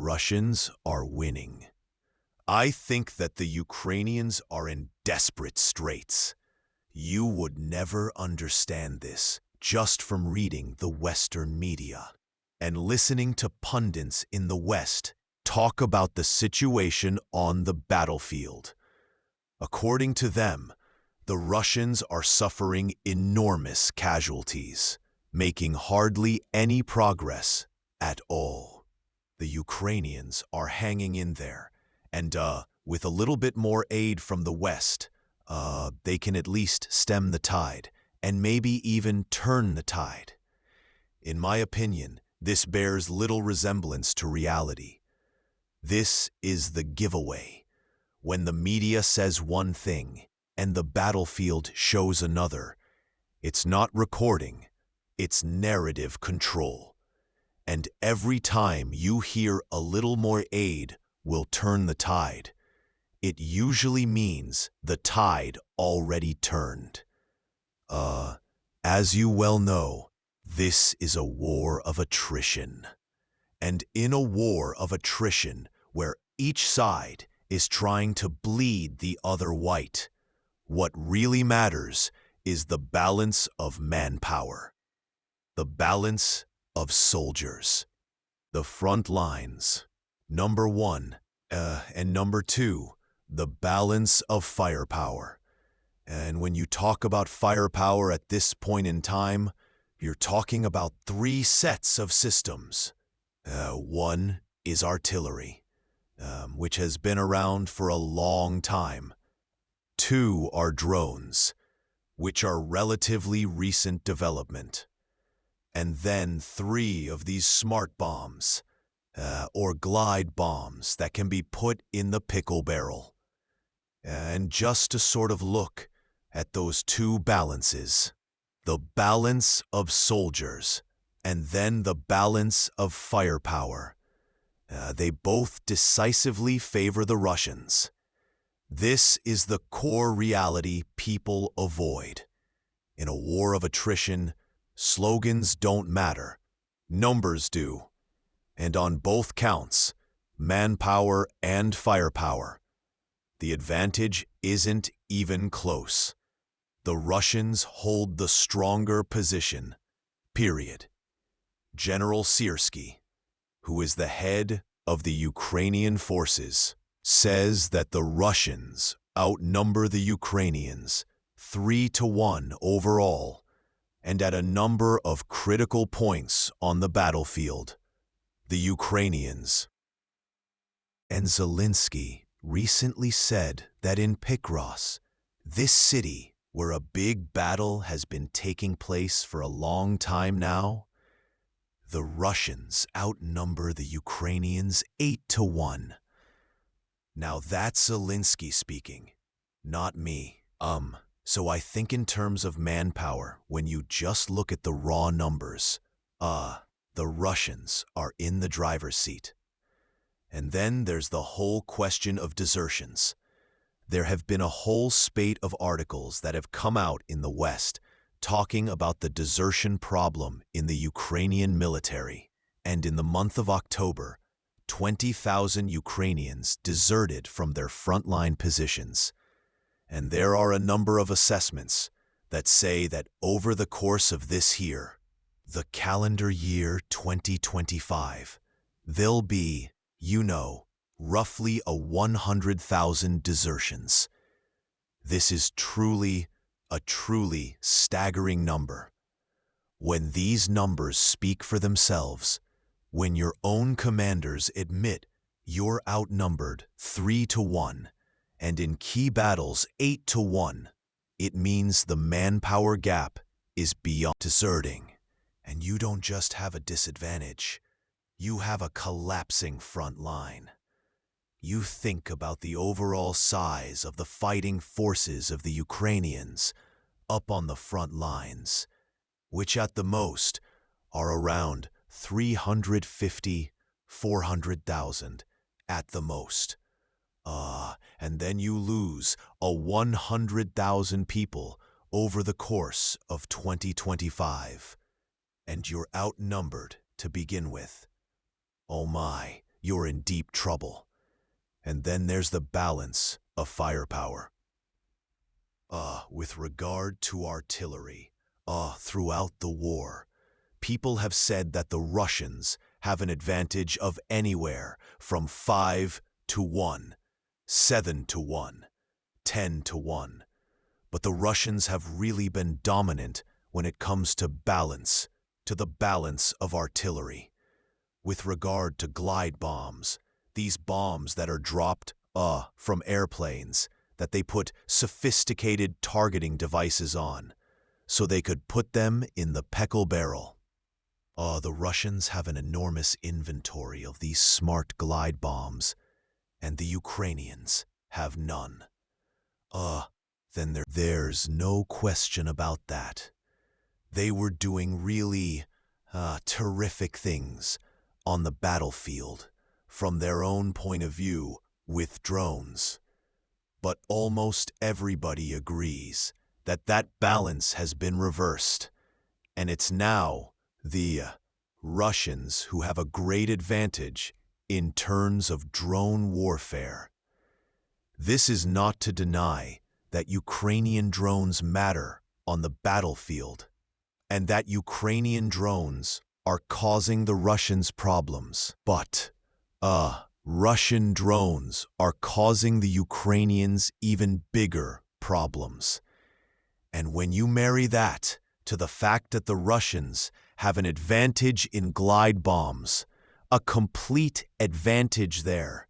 Russians are winning. I think that the Ukrainians are in desperate straits. You would never understand this just from reading the Western media and listening to pundits in the West talk about the situation on the battlefield. According to them, the Russians are suffering enormous casualties, making hardly any progress at all. The Ukrainians are hanging in there, and with a little bit more aid from the West, they can at least stem the tide, and maybe even turn the tide. In my opinion, this bears little resemblance to reality. This is the giveaway. When the media says one thing, and the battlefield shows another, it's not recording, it's narrative control. And every time you hear a little more aid will turn the tide, it usually means the tide already turned. As you well know, this is a war of attrition. And in a war of attrition where each side is trying to bleed the other white, what really matters is the balance of manpower, the balance of soldiers, the front lines, number one, and number two, the balance of firepower. And when you talk about firepower at this point in time, you're talking about three sets of systems. One is artillery, which has been around for a long time. Two are drones, which are relatively recent development. And then three of these smart bombs, or glide bombs that can be put in the pickle barrel. And just to sort of look at those two balances, the balance of soldiers and then the balance of firepower, they both decisively favor the Russians. This is the core reality people avoid. In a war of attrition, slogans don't matter, numbers do. And on both counts, manpower and firepower, the advantage isn't even close. The Russians hold the stronger position, period. General Syrskyi, who is the head of the Ukrainian forces, says that the Russians outnumber the Ukrainians 3-1 overall, and at a number of critical points on the battlefield, the Ukrainians. And Zelensky recently said that in Picross, this city where a big battle has been taking place for a long time now, the Russians outnumber the Ukrainians 8-1. Now that's Zelensky speaking, not me. So I think in terms of manpower, when you just look at the raw numbers, the Russians are in the driver's seat. And then there's the whole question of desertions. There have been a whole spate of articles that have come out in the West talking about the desertion problem in the Ukrainian military. And in the month of October, 20,000 Ukrainians deserted from their frontline positions. And there are a number of assessments that say that over the course of this year, the calendar year 2025, there'll be, roughly 100,000 desertions. This is a truly staggering number. When these numbers speak for themselves, when your own commanders admit you're outnumbered 3-1, and in key battles 8-1, it means the manpower gap is beyond deserting. And you don't just have a disadvantage, you have a collapsing front line. You think about the overall size of the fighting forces of the Ukrainians up on the front lines, which at the most are around 350, 400,000 at the most. And then you lose 100,000 people over the course of 2025. And you're outnumbered to begin with. Oh my, you're in deep trouble. And then there's the balance of firepower. With regard to artillery, throughout the war, people have said that the Russians have an advantage of anywhere from 5 to 1, 7 to 1, 10 to 1. But the Russians have really been dominant when it comes to the balance of artillery. With regard to glide bombs, these bombs that are dropped, from airplanes, that they put sophisticated targeting devices on, so they could put them in the peckle barrel. The Russians have an enormous inventory of these smart glide bombs, and the Ukrainians have none. Then there's no question about that. They were doing really, terrific things on the battlefield from their own point of view with drones. But almost everybody agrees that that balance has been reversed, and it's now the Russians who have a great advantage in terms of drone warfare. This is not to deny that Ukrainian drones matter on the battlefield, and that Ukrainian drones are causing the Russians problems. But, Russian drones are causing the Ukrainians even bigger problems. And when you marry that to the fact that the Russians have an advantage in glide bombs, a complete advantage there,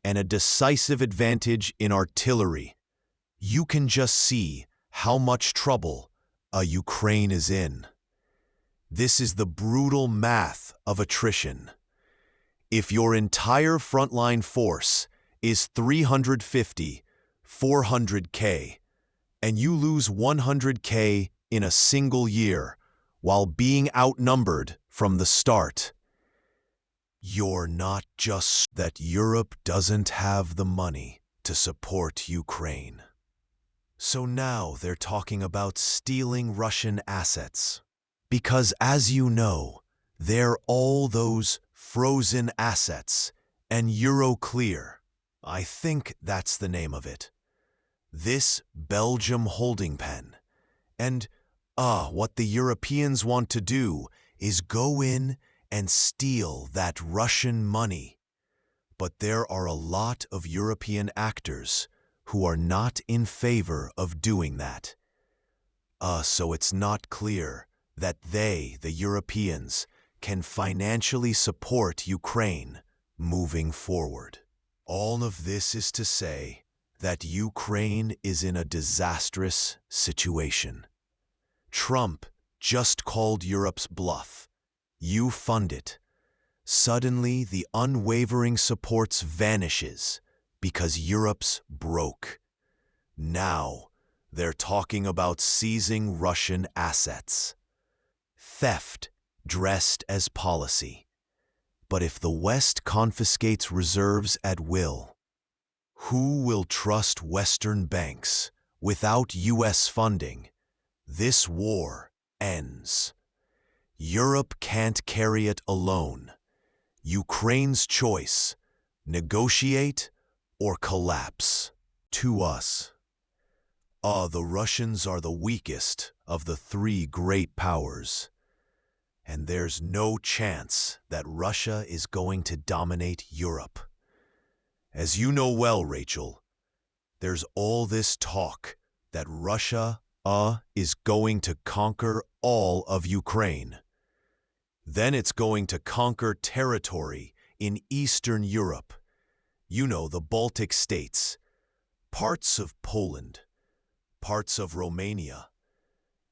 and a decisive advantage in artillery, you can just see how much trouble Ukraine is in. This is the brutal math of attrition. If your entire frontline force is 350, 400K, and you lose 100K in a single year while being outnumbered from the start, you're not just that Europe doesn't have the money to support Ukraine. So now they're talking about stealing Russian assets. Because as you know, they're all those frozen assets and Euroclear. I think that's the name of it. This Belgium holding pen. And, what the Europeans want to do is go in and steal that Russian money. But there are a lot of European actors who are not in favor of doing that. So it's not clear that they, the Europeans, can financially support Ukraine moving forward. All of this is to say that Ukraine is in a disastrous situation. Trump just called Europe's bluff. You fund it. Suddenly, the unwavering support vanishes because Europe's broke. Now, they're talking about seizing Russian assets. Theft dressed as policy. But if the West confiscates reserves at will, who will trust Western banks without U.S. funding? This war ends. Europe can't carry it alone. Ukraine's choice: negotiate or collapse. To us, the Russians are the weakest of the three great powers. And there's no chance that Russia is going to dominate Europe. As you know well, Rachel, there's all this talk that Russia, is going to conquer all of Ukraine. Then it's going to conquer territory in Eastern Europe. You know, the Baltic states, parts of Poland, parts of Romania,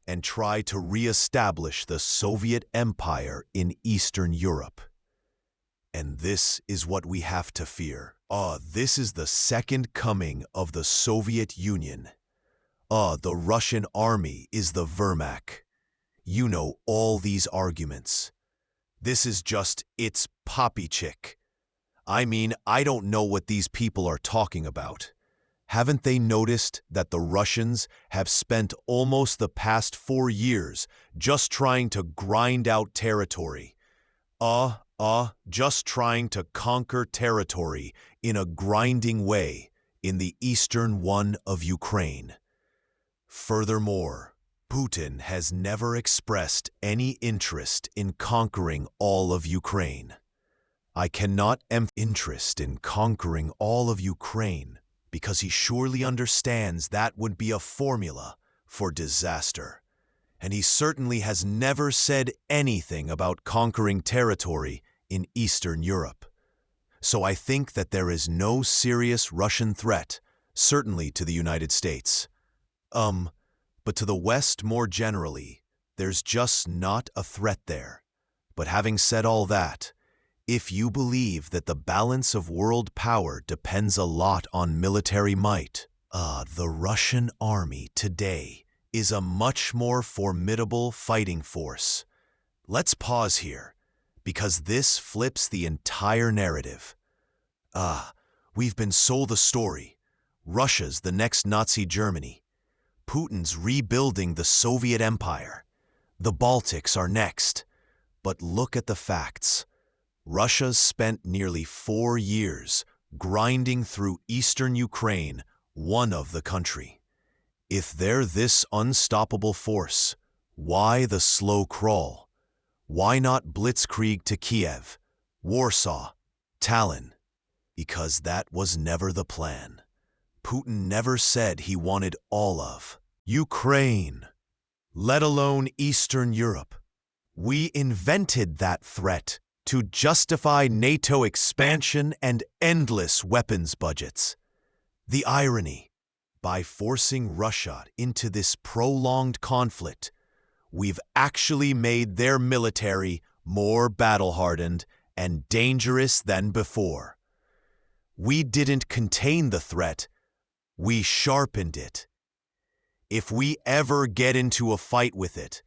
and try to re-establish the Soviet Empire in Eastern Europe. And this is what we have to fear. This is the second coming of the Soviet Union. The Russian army is the Wehrmacht. You know all these arguments. This is just, it's poppy chick. I mean, I don't know what these people are talking about. Haven't they noticed that the Russians have spent almost the past 4 years just trying to grind out territory? Just trying to conquer territory in a grinding way in the eastern one of Ukraine. Furthermore, Putin has never expressed any interest in conquering all of Ukraine. I cannot interest in conquering all of Ukraine because he surely understands that would be a formula for disaster. And he certainly has never said anything about conquering territory in Eastern Europe. So I think that there is no serious Russian threat, certainly to the United States. But to the West more generally, there's just not a threat there. But having said all that, if you believe that the balance of world power depends a lot on military might, the Russian army today is a much more formidable fighting force. Let's pause here, because this flips the entire narrative. We've been sold a story. Russia's the next Nazi Germany. Putin's rebuilding the Soviet Empire. The Baltics are next. But look at the facts. Russia's spent nearly 4 years grinding through eastern Ukraine, one of the country. If they're this unstoppable force, why the slow crawl? Why not blitzkrieg to Kiev, Warsaw, Tallinn? Because that was never the plan. Putin never said he wanted all of Ukraine, let alone Eastern Europe. We invented that threat to justify NATO expansion and endless weapons budgets. The irony, by forcing Russia into this prolonged conflict, we've actually made their military more battle-hardened and dangerous than before. We didn't contain the threat, we sharpened it. If we ever get into a fight with it,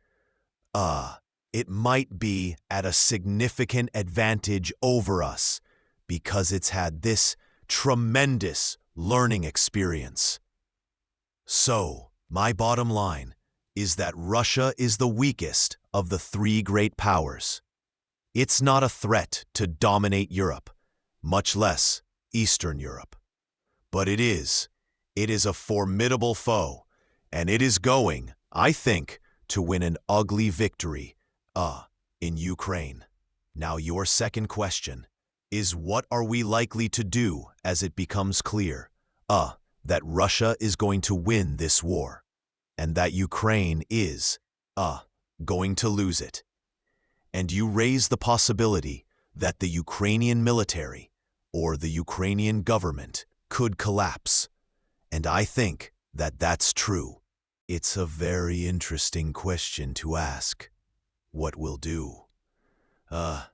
it might be at a significant advantage over us because it's had this tremendous learning experience. So, my bottom line is that Russia is the weakest of the 3 great powers. It's not a threat to dominate Europe, much less Eastern Europe. But it is a formidable foe, and it is going, I think, to win an ugly victory, in Ukraine. Now your second question is, what are we likely to do as it becomes clear, that Russia is going to win this war, and that Ukraine is, going to lose it? And you raise the possibility that the Ukrainian military or the Ukrainian government could collapse. And I think that that's true. It's a very interesting question to ask. What we'll do? I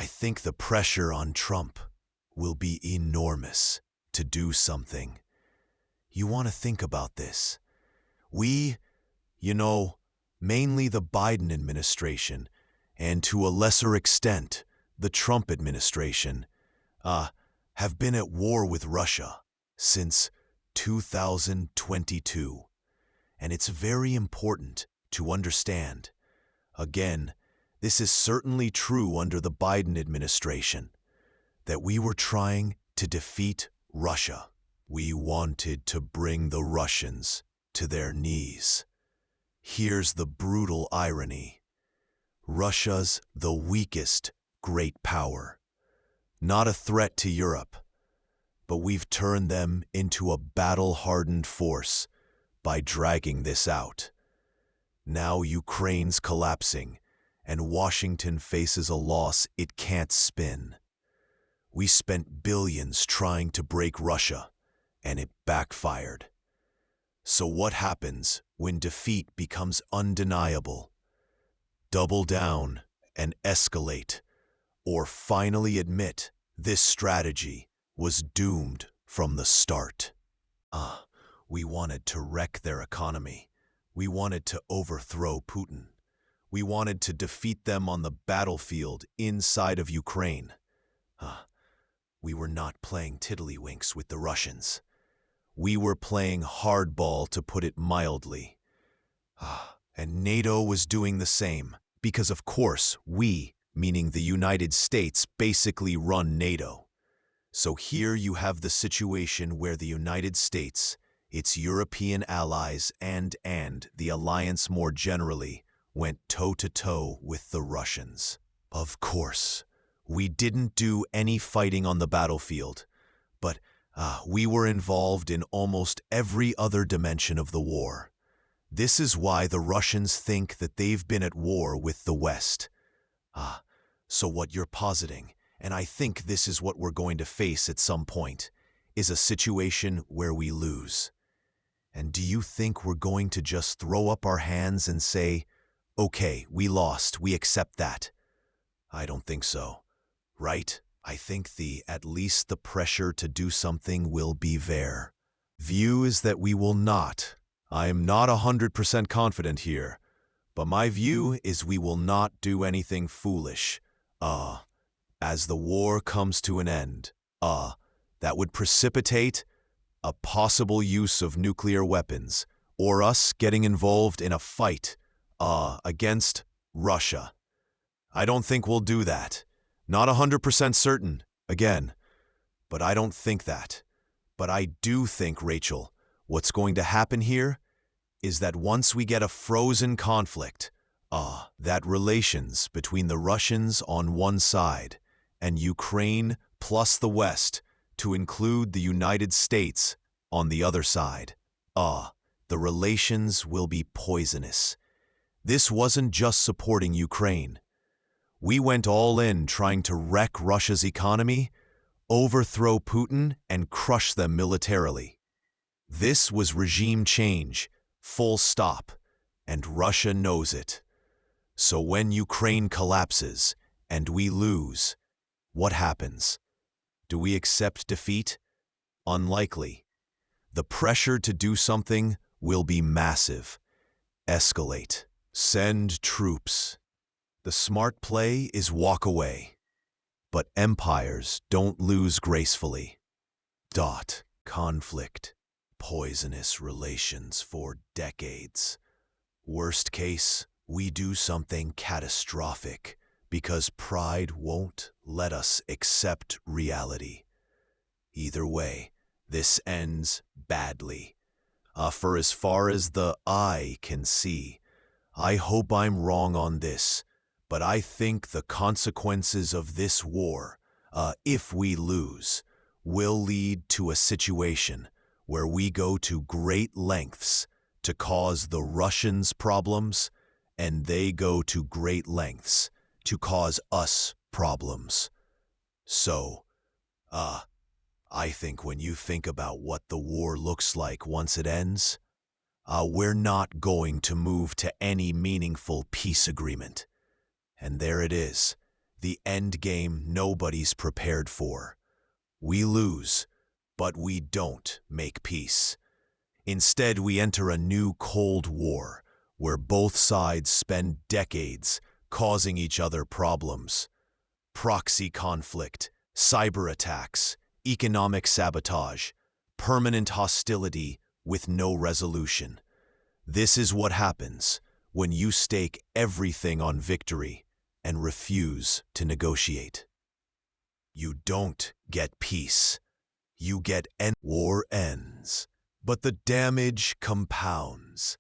think the pressure on Trump will be enormous to do something. You want to think about this. We, mainly the Biden administration, and to a lesser extent, the Trump administration, have been at war with Russia since 2022. And it's very important to understand. Again, this is certainly true under the Biden administration, that we were trying to defeat Russia. We wanted to bring the Russians to their knees. Here's the brutal irony. Russia's the weakest great power, not a threat to Europe, but we've turned them into a battle-hardened force by dragging this out. Now Ukraine's collapsing, and Washington faces a loss it can't spin. We spent billions trying to break Russia, and it backfired. So what happens when defeat becomes undeniable? Double down and escalate, or finally admit this strategy was doomed from the start. We wanted to wreck their economy. We wanted to overthrow Putin. We wanted to defeat them on the battlefield inside of Ukraine. We were not playing tiddlywinks with the Russians. We were playing hardball, to put it mildly. And NATO was doing the same, because of course we meaning the United States basically run NATO. So here you have the situation where the United States, its European allies, and the alliance more generally, went toe-to-toe with the Russians. Of course, we didn't do any fighting on the battlefield, but we were involved in almost every other dimension of the war. This is why the Russians think that they've been at war with the West. So what you're positing, and I think this is what we're going to face at some point, is a situation where we lose. And do you think we're going to just throw up our hands and say, okay, we lost, we accept that? I don't think so, right? I think at least the pressure to do something will be there. View is that we will not. I am not 100% confident here, but my view is we will not do anything foolish. As the war comes to an end, that would precipitate a possible use of nuclear weapons, or us getting involved in a fight, against Russia. I don't think we'll do that. Not 100% certain, again, but I don't think that. But I do think, Rachel, what's going to happen here is that once we get a frozen conflict, that relations between the Russians on one side and Ukraine plus the West, to include the United States on the other side, the relations will be poisonous. This wasn't just supporting Ukraine. We went all in trying to wreck Russia's economy, overthrow Putin, and crush them militarily. This was regime change, full stop, and Russia knows it. So when Ukraine collapses and we lose, what happens? Do we accept defeat? Unlikely. The pressure to do something will be massive. Escalate. Send troops. The smart play is walk away. But empires don't lose gracefully. Conflict. Poisonous relations for decades. Worst case, we do something catastrophic because pride won't let us accept reality. Either way, this ends badly. For as far as the eye can see, I hope I'm wrong on this, but I think the consequences of this war, if we lose, will lead to a situation where we go to great lengths to cause the Russians problems, and they go to great lengths to cause us problems. So, I think when you think about what the war looks like once it ends, we're not going to move to any meaningful peace agreement. And there it is, the end game nobody's prepared for. We lose, but we don't make peace. Instead, we enter a new Cold War, where both sides spend decades causing each other problems. Proxy conflict, cyber attacks, economic sabotage, permanent hostility with no resolution. This is what happens when you stake everything on victory and refuse to negotiate. You don't get peace. You get war ends, but the damage compounds.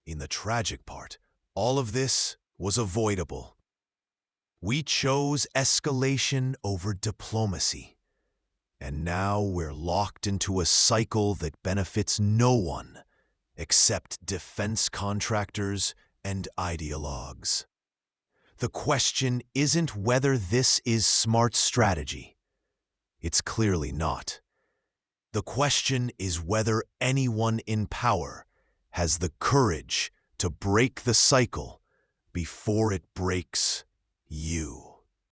In the tragic part, all of this was avoidable. We chose escalation over diplomacy. And now we're locked into a cycle that benefits no one except defense contractors and ideologues. The question isn't whether this is smart strategy. It's clearly not. The question is whether anyone in power has the courage to break the cycle before it breaks you.